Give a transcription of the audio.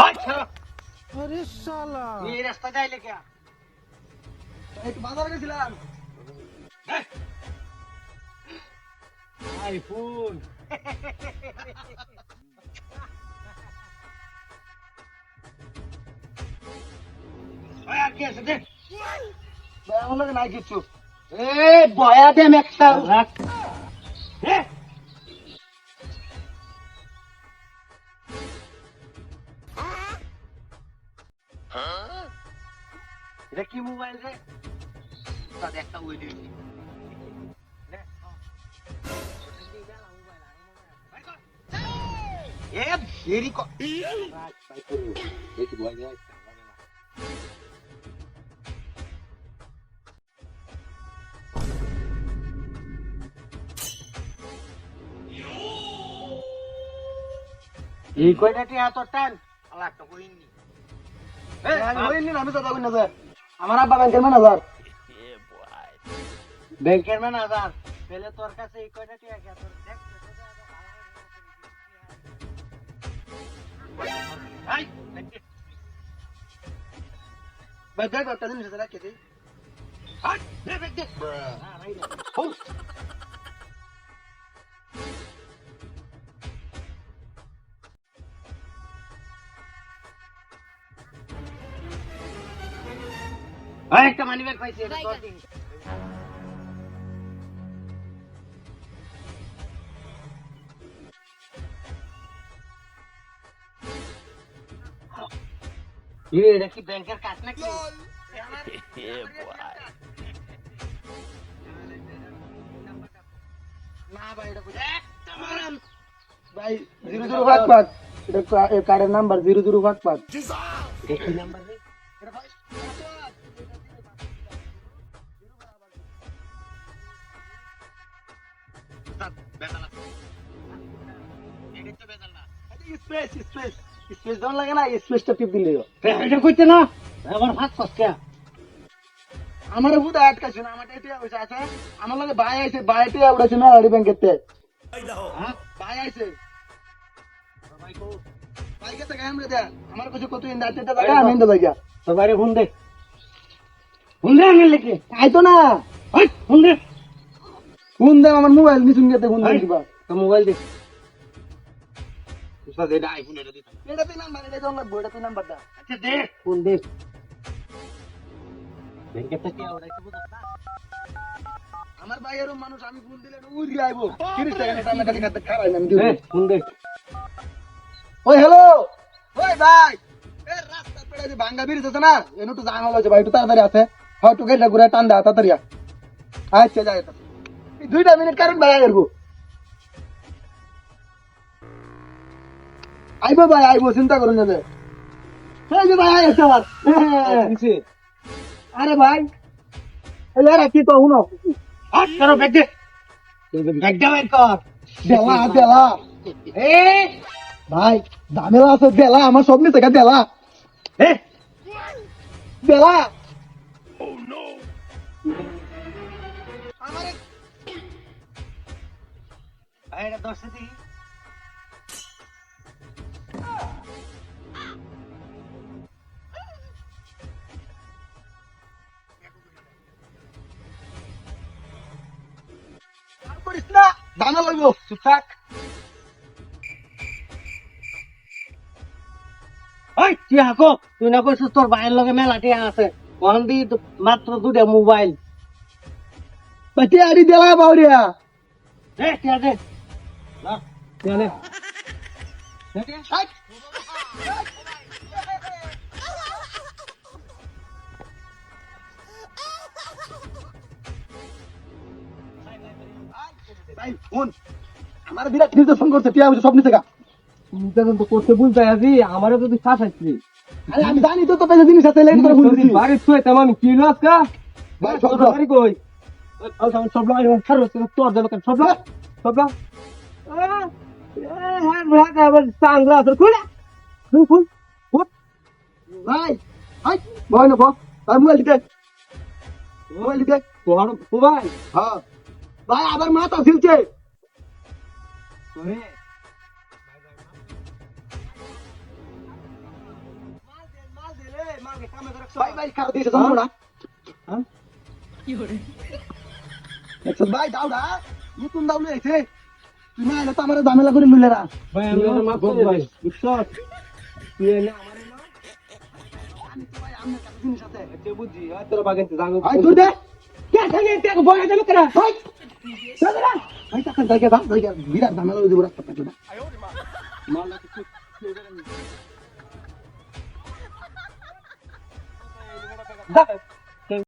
अच्छा अरे साला ये रास्ता जाइले क्या একটু বাজার গেছিলাম। आईफोन आया कैसे दे ভাই আমার লগে নাই কিছু। ए बया दे मैं একটা ए এটা কি মোবাইল রে তাদের একটা ওই দিয়েছি এ দেরি কর দেখি বয় যায় এই কয়টাটি হাত টান আল্লাহ একটা কইনি আমি হইনি না, আমি তো যাবো না স্যার। আমার আব্বা ব্যাংকের ম্যানেজার। ব্যাংকের ম্যানেজার পেলে তোর কাছে এই কয়টাটি আছে তোর দেখ ভাই দেখ একটা জিনিস আছে রাখে দিই। হাট দে ব্যাগ দে হোস আরে একটা মানি ব্যাগ পাইছি এটা তোর দিন এটা কি ব্যাংকের কাজ নাকি না ভাই এটা কই ভাই 0055 এটা কার্ডের নাম্বার 0055 দেখি নাম্বার রে এটা ভাই বেদালা এটা তো বেদালা স্পেস স্পেস স্পেস দাও লাগে না, স্পেসটা টিপ দিলেও এটা কইতে না আমার হাত কষ্ট আমার হুদা আটকাছে না, আমার এটা হইছে আছে আমার লগে ভাই আইছে, ভাইটা উড়াছে না আড়ি ব্যাংকের তে হ্যাঁ ভাই আইছে, ভাই কো ভাই কাছে গায় আমরা দে আমার কাছে কত ইন্দা আইতে জায়গা আমি ইন্দা জায়গা তো বাইরে ফোন দে আমি লিখে আইতো না ওই ফোন দে ফোন দে আমার মোবাইল নিছুন গেতে ফোন এই, দিবা তো মোবাইল দে উস্তাদ এটা আইফোন এটা দিতাম এটা তুই নাম্বার এটা তোর লাগবে, এটা তুই নাম্বার দা আচ্ছা দে ফোন দে ব্যাংকে থেকে ওরাইতে বুঝছ না আমার ভাইয়ের মানুষ, আমি ফোন দিলে উড়ি আইবো 30 টাকা এটা আমি খালি খাতে খারাই না আমি দিই। ফোন দে ওই হ্যালো ওই ভাই এ রাস্তা পেড়ে যে ভাঙ্গা ব্রিজ আছে না এনু তো জাম হলো ভাই, একটু তাড়াতাড়ি আছে হয়তো গেটটা ঘুরে টান দা তাড়াতাড়ি আচ্ছা যাই তো এই 2টা মিনিট কারণ ভাই আইবো আইবো ভাই আইবো, চিন্তা করুন না যে এই যে ভাই আইছে আমার আরে ভাই এই আর কি তো হুনো হাত করো ব্যাগ দে ব্যাগ দে বাইর কর দেলা দেলা এ ভাই দামেলা আছে দেলা আমার সব নিচে দেলা এ দেলা এটা 10 দি আর করিস না দানা লাগবো চুপ থাক ওই তুই হাকো তুই না কইছিস তোর ভাইয়ের লগে মেলা টিয়া আছে কোন দি মাত্র 2টা মোবাইল বাটি আড়ি দেলা বাউরিয়া দে টিয়া দে না টিয়া দে হাট ভাই ফোন আমার বিরাট নির্দেশন করছে টিয়া হইছে সব নিচে গা নির্যাতন তো করতে বুঝতে আছি আমারও তো তুই ফাঁসাইছিলি আরে আমি জানি তো তো পেছে জিনিস আছে লেগে তোরা ফোন দিছিস বাড়ি ছুঁয়ে তেমন আমি কি লস কা ভাই সব বাড়ি কই সব লাই খারো তোর দেবে কেন সব লাই সব লাই হ্যাঁ ভাগ আবার সানগ্লাস খুলে খুল খুল খুল ভাই হাই ভয় না বস আর মোবাইল দিতে মোবাইল দিতে তোর মোবাইল হ্যাঁ ভাই আবার মাথা ঝিলছে তোরে ভাই ভাই খারাপ দিয়েছে জানো না হ্যাঁ? দেখছো ভাই দাউডা নতুন দাউলে এসে তুই না এলে তো আমার ঝামেলা করে লুলে না ভাই আমি ওরে মাফ করে দিই বুঝছস তুই এনে আমারে না আমি তো ভাই আমার কাছে জিনিস আছে আচ্ছা বুঝছি আর তোর বাগানতে জানো ভাই তুই দে কে থাকে তে বয়া যাবে কেন ভাই চল না ভাই তাকে জায়গা দাও জায়গা বিরাট ঝামেলা হয়ে যাবে রাস্তা পেতে মালটা কিছু যা